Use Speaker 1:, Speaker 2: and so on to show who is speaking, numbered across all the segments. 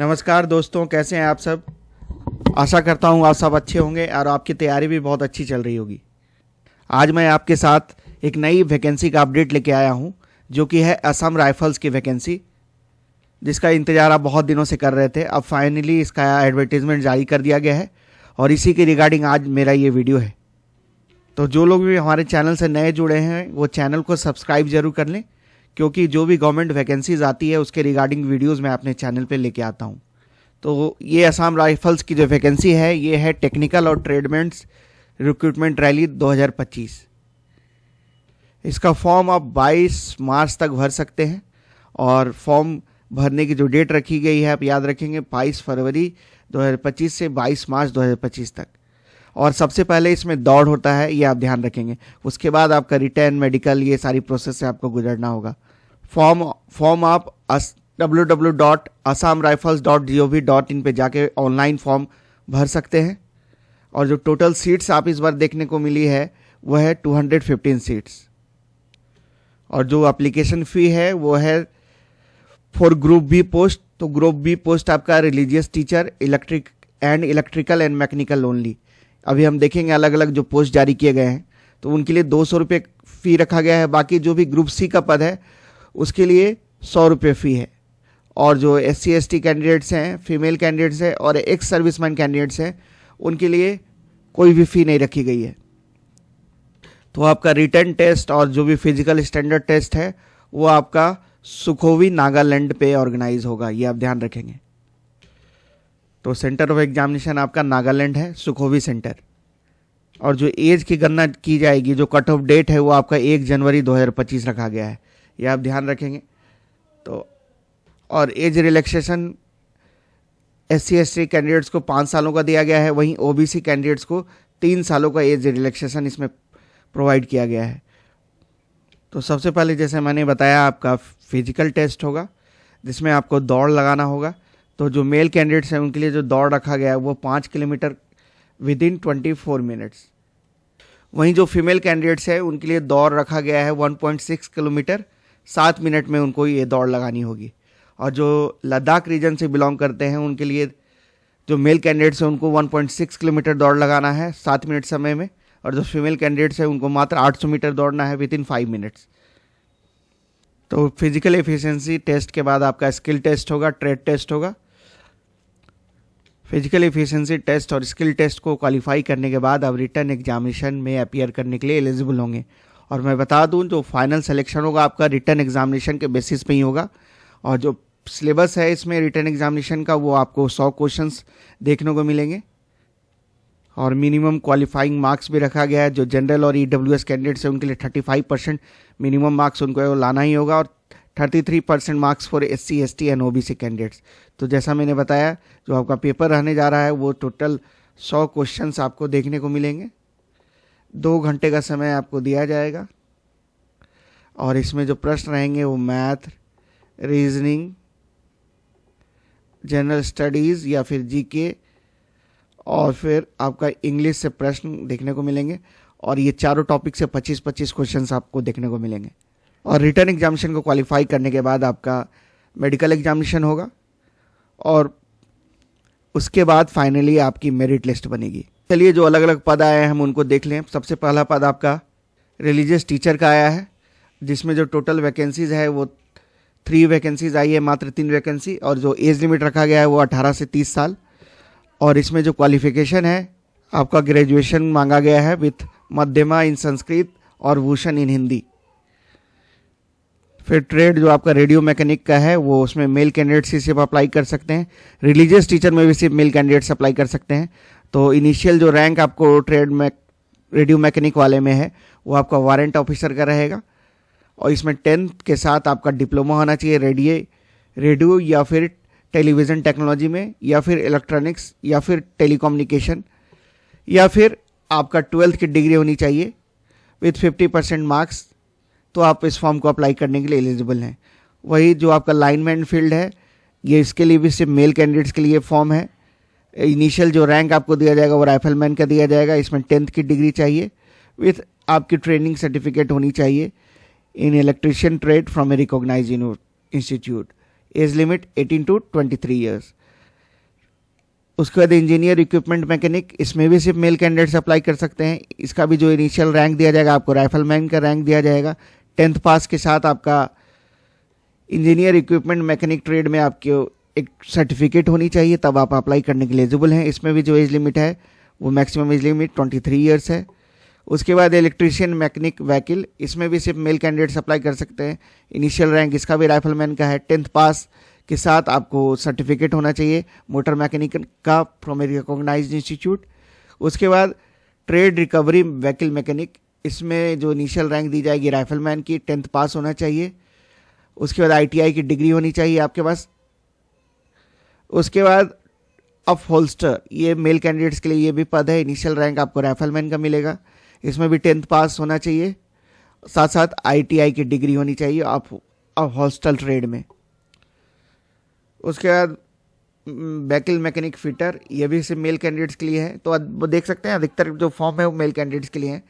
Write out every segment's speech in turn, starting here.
Speaker 1: नमस्कार दोस्तों, कैसे हैं आप सब। आशा करता हूं आप सब अच्छे होंगे और आपकी तैयारी भी बहुत अच्छी चल रही होगी। आज मैं आपके साथ एक नई वैकेंसी का अपडेट लेके आया हूं, जो कि है असम राइफल्स की वैकेंसी, जिसका इंतज़ार आप बहुत दिनों से कर रहे थे। अब फाइनली इसका एडवर्टीजमेंट जारी कर दिया गया है और इसी के रिगार्डिंग आज मेरा ये वीडियो है। तो जो लोग भी हमारे चैनल से नए जुड़े हैं वो चैनल को सब्सक्राइब जरूर कर लें, क्योंकि जो भी गवर्नमेंट वैकेंसीज आती है उसके रिगार्डिंग वीडियोस मैं अपने चैनल पे लेके आता हूँ। तो ये असम राइफल्स की जो वैकेंसी है ये है टेक्निकल और ट्रेडमेंट्स रिक्रूटमेंट रैली 2025। इसका फॉर्म आप 22 मार्च तक भर सकते हैं और फॉर्म भरने की जो डेट रखी गई है आप याद रखेंगे 22 फरवरी 2025 से 22 मार्च 2025 तक। और सबसे पहले इसमें दौड़ होता है, ये आप ध्यान रखेंगे। उसके बाद आपका रिटर्न, मेडिकल, ये सारी प्रोसेस से आपको गुजरना होगा। फॉर्म आप www.assamrifles.gov.in पे जाके ऑनलाइन फॉर्म भर सकते हैं। और जो टोटल सीट्स आप इस बार देखने को मिली है वो है 215 सीट्स। और जो एप्लीकेशन फ़ी है वो है फॉर ग्रुप बी पोस्ट। तो ग्रुप बी पोस्ट आपका religious teacher, electrical and mechanical only. अभी हम देखेंगे अलग अलग जो पोस्ट जारी किए गए हैं, तो उनके लिए 200 रुपये फ़ी रखा गया है। बाकी जो भी ग्रुप सी का पद है उसके लिए 100 रुपये फ़ी है। और जो SC ST कैंडिडेट्स हैं, फीमेल कैंडिडेट्स हैं और एक्स सर्विसमैन कैंडिडेट्स हैं, उनके लिए कोई भी फ़ी नहीं रखी गई है। तो आपका रिटर्न टेस्ट और जो भी फिजिकल स्टैंडर्ड टेस्ट है वो आपका सुखोवी नागालैंड पे ऑर्गेनाइज होगा, ये आप ध्यान रखेंगे। तो सेंटर ऑफ एग्जामिनेशन आपका नागालैंड है, सुखोवी सेंटर। और जो एज की गणना की जाएगी, जो कट ऑफ डेट है वो आपका 1 जनवरी 2025 रखा गया है, ये आप ध्यान रखेंगे। तो और age relaxation SC ST candidates को 5 सालों का दिया गया है, वहीं OBC कैंडिडेट्स को 3 सालों का एज रिलैक्सेशन इसमें प्रोवाइड किया गया है। तो सबसे पहले जैसे मैंने बताया आपका फिजिकल टेस्ट होगा, जिसमें आपको दौड़ लगाना होगा। तो जो मेल कैंडिडेट्स हैं उनके लिए जो दौड़ रखा गया है वो 5 किलोमीटर विदिन 24 मिनट्स। वहीं जो फीमेल कैंडिडेट्स हैं उनके लिए दौड़ रखा गया है 1.6 किलोमीटर, 7 मिनट में उनको ये दौड़ लगानी होगी। और जो लद्दाख रीजन से बिलोंग करते हैं उनके लिए जो मेल कैंडिडेट्स हैं उनको 1.6 किलोमीटर दौड़ लगाना है 7 मिनट समय में। और जो फीमेल कैंडिडेट्स हैं उनको मात्र 800 मीटर दौड़ना है विदिन 5 मिनट्स। तो फिजिकल एफिशिएंसी टेस्ट के बाद आपका स्किल टेस्ट होगा, ट्रेड टेस्ट होगा। फिजिकल एफिशिएंसी टेस्ट और स्किल टेस्ट को क्वालिफाई करने के बाद आप रिटर्न एग्जामिनेशन में अपीयर करने के लिए एलिजिबल होंगे। और मैं बता दूं, जो फाइनल सिलेक्शन होगा आपका रिटर्न एग्जामिनेशन के बेसिस पे ही होगा। और जो सिलेबस है इसमें रिटर्न एग्जामिनेशन का वो आपको 100 क्वेश्चंस देखने को मिलेंगे। और मिनिमम क्वालिफाइंग मार्क्स भी रखा गया है। जो जनरल और EWS कैंडिडेट्स हैं उनके लिए 35% मिनिमम मार्क्स उनको लाना ही होगा, और 33% marks for SC ST and OBC candidates. तो जैसा मैंने बताया, जो आपका पेपर रहने जा रहा है वो टोटल 100 क्वेश्चंस आपको देखने को मिलेंगे। 2 घंटे का समय आपको दिया जाएगा। और इसमें जो प्रश्न रहेंगे वो मैथ, रीजनिंग, जनरल स्टडीज़ या फिर GK, और फिर आपका इंग्लिश से प्रश्न देखने को मिलेंगे। और ये चारों टॉपिक से 25-25 क्वेश्चंस आपको देखने को मिलेंगे। और रिटर्न एग्जामिनेशन को क्वालिफाई करने के बाद आपका मेडिकल एग्जामिनेशन होगा, और उसके बाद फाइनली आपकी मेरिट लिस्ट बनेगी। चलिए जो अलग अलग पद आए हैं हम उनको देख लें। सबसे पहला पद आपका रिलीजियस टीचर का आया है, जिसमें जो टोटल वैकेंसीज है वो 3 वैकेंसीज आई है, मात्र 3 वैकेंसी। और जो एज लिमिट रखा गया है वो 18 से 30 साल। और इसमें जो क्वालिफिकेशन है आपका ग्रेजुएशन मांगा गया है विथ मध्यमा इन संस्कृत और भूषण इन हिंदी। फिर ट्रेड जो आपका रेडियो मैकेनिक का है वो उसमें मेल कैंडिडेट्स ही सिर्फ अप्लाई कर सकते हैं। रिलीजियस टीचर में भी सिर्फ मेल कैंडिडेट्स अप्लाई कर सकते हैं। तो इनिशियल जो रैंक आपको ट्रेड में रेडियो मैकेनिक वाले में है वो आपका वारंट ऑफिसर का रहेगा। और इसमें 10th के साथ आपका डिप्लोमा होना चाहिए रेडियो या फिर टेलीविज़न टेक्नोलॉजी में, या फिर इलेक्ट्रॉनिक्स, या फिर टेलीकम्युनिकेशन, या फिर आपका 12th की डिग्री होनी चाहिए विथ 50% मार्क्स। तो आप इस फॉर्म को अप्लाई करने के लिए एलिजिबल हैं। वही जो आपका लाइनमैन फील्ड है, ये इसके लिए भी सिर्फ मेल कैंडिडेट्स के लिए फॉर्म है। इनिशियल जो रैंक आपको दिया जाएगा वो राइफलमैन का दिया जाएगा। इसमें 10th की डिग्री चाहिए विथ आपकी ट्रेनिंग सर्टिफिकेट होनी चाहिए in electrician trade from a recognized institute. Age limit 18 to 23 years. उसके बाद इंजीनियर इक्विपमेंट मैकेनिक, इसमें भी सिर्फ मेल कैंडिडेट्स अप्लाई कर सकते हैं। इसका भी जो इनिशियल रैंक दिया जाएगा आपको राइफलमैन का रैंक दिया जाएगा। 10th पास के साथ आपका इंजीनियर इक्विपमेंट मैकेनिक ट्रेड में आपकी एक सर्टिफिकेट होनी चाहिए, तब आप अप्लाई करने के लिए एलिजिबल हैं। इसमें भी जो एज लिमिट है वो मैक्सिमम एज लिमिट 23 ईयर्स है। उसके बाद इलेक्ट्रीशियन मैकेनिक व्हीकल, इसमें भी सिर्फ मेल कैंडिडेट्स अप्लाई कर सकते हैं। इनिशियल रैंक इसका भी राइफलमैन का है। 10th पास के साथ आपको सर्टिफिकेट होना चाहिए मोटर मैकेनिक का फ्रॉम ए रिकॉग्नाइज्ड इंस्टीट्यूट। उसके बाद ट्रेड रिकवरी व्हीकल मैकेनिक, इसमें जो इनिशियल रैंक दी जाएगी राइफलमैन की, 10th पास होना चाहिए। उसके बाद ITI की डिग्री होनी चाहिए आपके पास। उसके बाद अप होल्स्टर, ये मेल कैंडिडेट्स के लिए ये भी पद है। इनिशियल रैंक आपको राइफलमैन का मिलेगा, इसमें भी 10th पास होना चाहिए, साथ साथ ITI की डिग्री होनी चाहिए अप होल्स्टर ट्रेड में। उसके बाद व्हीकल मैकेनिक फिटर, ये भी सिर्फ मेल कैंडिडेट्स के लिए है। तो वो देख सकते हैं अधिकतर जो फॉर्म है वो मेल कैंडिडेट्स के लिए है।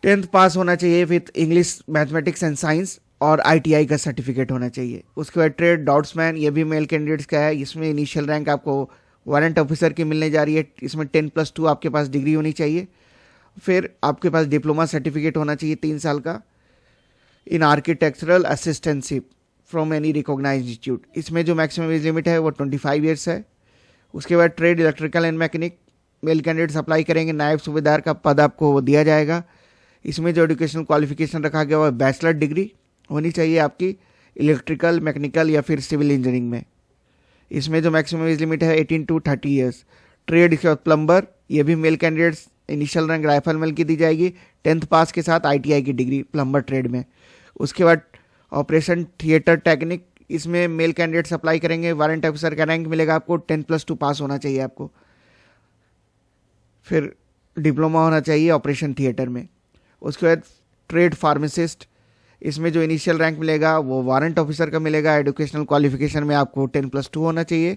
Speaker 1: 10th पास होना चाहिए with English, mathematics and science, और ITI का सर्टिफिकेट होना चाहिए। उसके बाद ट्रेड डॉट्समैन, ये भी मेल कैंडिडेट्स का है। इसमें इनिशियल रैंक आपको वारंट ऑफिसर की मिलने जा रही है। इसमें 10+2 आपके पास डिग्री होनी चाहिए। फिर आपके पास डिप्लोमा सर्टिफिकेट होना चाहिए 3 साल का in architectural assistantship from any recognized institute. इसमें जो मैक्सिमम एज लिमिट है वो 25 ईयर्स है। उसके बाद trade electrical and mechanic, male candidates apply करेंगे। नायब सूबेदार का पद आपको वो दिया जाएगा। इसमें जो एजुकेशनल क्वालिफिकेशन रखा गया वो बैचलर डिग्री होनी चाहिए आपकी इलेक्ट्रिकल, मैकेनिकल या फिर सिविल इंजीनियरिंग में। इसमें जो मैक्सिमम एज लिमिट है 18 to 30 ईयर्स। ट्रेड इसके बाद प्लम्बर, ये भी male candidates, initial rank rifleman की दी जाएगी। 10th पास के साथ ITI की डिग्री प्लम्बर ट्रेड में। उसके बाद ऑपरेशन थिएटर टेक्निक, इसमें मेल कैंडिडेट्स अप्लाई करेंगे। वारंट ऑफिसर का रैंक मिलेगा आपको। 10+2 पास होना चाहिए आपको। फिर डिप्लोमा होना चाहिए ऑपरेशन थिएटर में। उसके बाद ट्रेड फार्मासिस्ट, इसमें जो इनिशियल रैंक मिलेगा वो वारंट ऑफिसर का मिलेगा। एजुकेशनल क्वालिफिकेशन में आपको 10+2 होना चाहिए।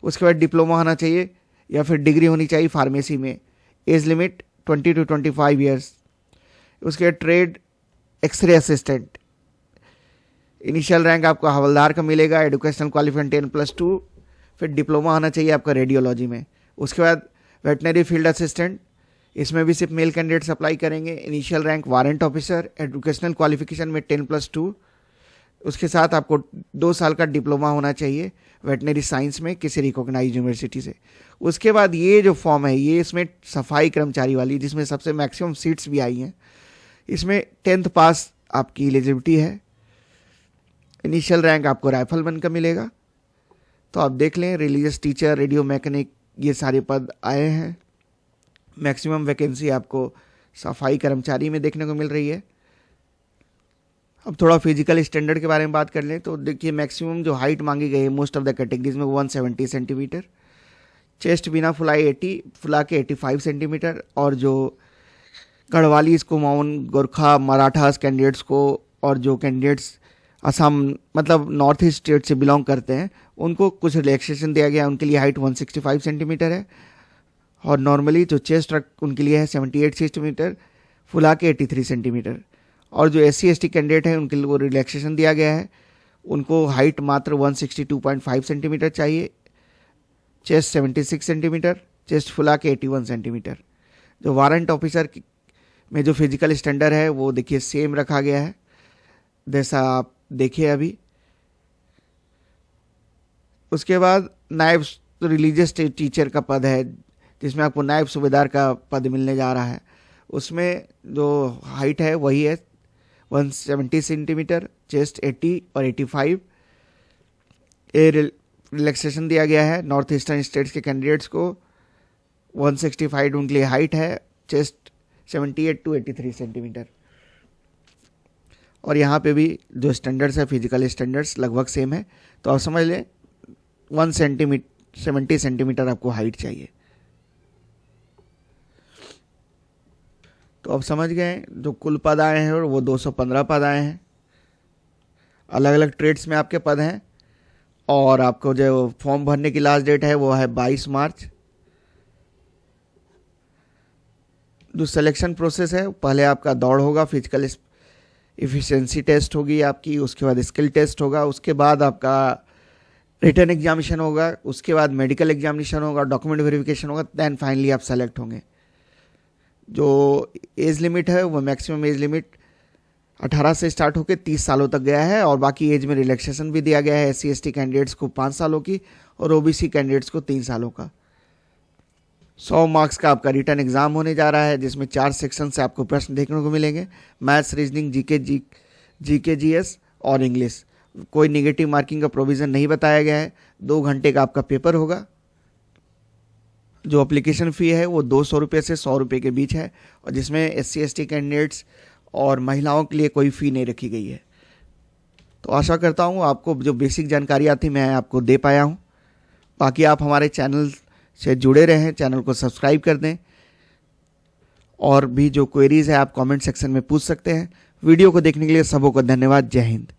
Speaker 1: उसके बाद डिप्लोमा होना चाहिए या फिर डिग्री होनी चाहिए फार्मेसी में। Age limit 20 to 25 years. उसके बाद trade xray assistant, initial rank आपको हवलदार का मिलेगा। Educational qualification 10+2। फिर डिप्लोमा होना चाहिए आपका रेडियोलॉजी में। उसके बाद वेटनरी फील्ड असिस्टेंट, इसमें भी सिर्फ मेल कैंडिडेट्स अप्लाई करेंगे। Initial rank warrant officer, educational qualification में 10+2। उसके साथ आपको 2 साल का डिप्लोमा होना चाहिए वेटनरी साइंस में किसी रिकॉग्नाइज्ड यूनिवर्सिटी से। उसके बाद ये जो फॉर्म है ये इसमें सफाई कर्मचारी वाली, जिसमें सबसे मैक्सिमम सीट्स भी आई हैं, इसमें 10th पास आपकी एलिजिबिलिटी है। इनिशियल रैंक आपको राइफलमैन का मिलेगा। तो आप देख लें, रिलीजियस टीचर, रेडियो मैकेनिक, ये सारे पद आए हैं। मैक्सिमम वैकेंसी आपको सफाई कर्मचारी में देखने को मिल रही है। अब थोड़ा फिजिकल स्टैंडर्ड के बारे में बात कर लें तो देखिए, मैक्सिमम जो हाइट मांगी गई है मोस्ट ऑफ द कैटेगरीज में 170 सेंटीमीटर। चेस्ट बिना फुलाए 80, फुला के 85 सेंटीमीटर। और जो गढ़वाली, कुमाऊन, गोरखा, मराठास कैंडिडेट्स को, और जो कैंडिडेट्स असम मतलब नॉर्थ ईस्ट स्टेट से बिलोंग करते हैं, उनको कुछ रिलैक्सेशन दिया गया। उनके लिए हाइट 165 सेंटीमीटर है। और नॉर्मली जो चेस्ट उनके लिए है 78 सेंटीमीटर, फुला के 83 सेंटीमीटर। और जो SC ST कैंडिडेट है उनके लिए वो रिलैक्सेशन दिया गया है। उनको हाइट मात्र 162.5 सेंटीमीटर चाहिए। चेस्ट 76 सेंटीमीटर, चेस्ट फुला के 81 सेंटीमीटर। जो वारंट ऑफिसर में जो फिजिकल स्टैंडर्ड है वो देखिए सेम रखा गया है जैसा आप देखिए अभी। उसके बाद नायब रिलीजियस टीचर का पद है, जिसमें आपको नायब सूबेदार का पद मिलने जा रहा है। उसमें जो हाइट है वही है 170 सेंटीमीटर, चेस्ट 80 और 85। ए रिलैक्सेशन दिया गया है नॉर्थ ईस्टर्न स्टेट्स के कैंडिडेट्स को। 165 उनके लिए हाइट है, चेस्ट 78 to 83 सेंटीमीटर। और यहाँ पे भी जो स्टैंडर्ड्स है फिजिकल स्टैंडर्ड्स लगभग सेम है। तो आप समझ लें 70 सेंटीमीटर आपको हाइट चाहिए। तो अब समझ गए जो कुल पद आए हैं और वो 215 पद आए हैं। अलग अलग ट्रेड्स में आपके पद हैं। और आपको जो फॉर्म भरने की लास्ट डेट है वो है 22 मार्च। जो सिलेक्शन प्रोसेस है, पहले आपका दौड़ होगा, फिजिकल इफिशिएंसी टेस्ट होगी आपकी, उसके बाद स्किल टेस्ट होगा, उसके बाद आपका रिटर्न एग्जामिनेशन होगा, उसके बाद मेडिकल एग्जामिनेशन होगा, डॉक्यूमेंट वेरिफिकेशन होगा, देन फाइनली आप सेलेक्ट होंगे। जो एज लिमिट है वो मैक्सिमम एज लिमिट 18 से स्टार्ट होकर 30 सालों तक गया है, और बाकी एज में रिलैक्सेशन भी दिया गया है। SC/ST कैंडिडेट्स को 5 सालों की और OBC कैंडिडेट्स को 3 सालों का। 100 मार्क्स का आपका रिटर्न एग्जाम होने जा रहा है, जिसमें 4 सेक्शन से आपको प्रश्न देखने को मिलेंगे, मैथ्स, रीजनिंग, जीके जीएस और इंग्लिश। कोई निगेटिव मार्किंग का प्रोविज़न नहीं बताया गया है। 2 घंटे का आपका पेपर होगा। जो एप्लीकेशन फ़ी है वो 200 रुपये से 100 रुपये के बीच है, और जिसमें SC/ST कैंडिडेट्स और महिलाओं के लिए कोई फ़ी नहीं रखी गई है। तो आशा करता हूँ आपको जो बेसिक जानकारियाँ थी मैं आपको दे पाया हूँ। बाकी आप हमारे चैनल से जुड़े रहें, चैनल को सब्सक्राइब कर दें, और भी जो क्वेरीज़ है आप कमेंट सेक्शन में पूछ सकते हैं। वीडियो को देखने के लिए सबों को धन्यवाद। जय हिंद।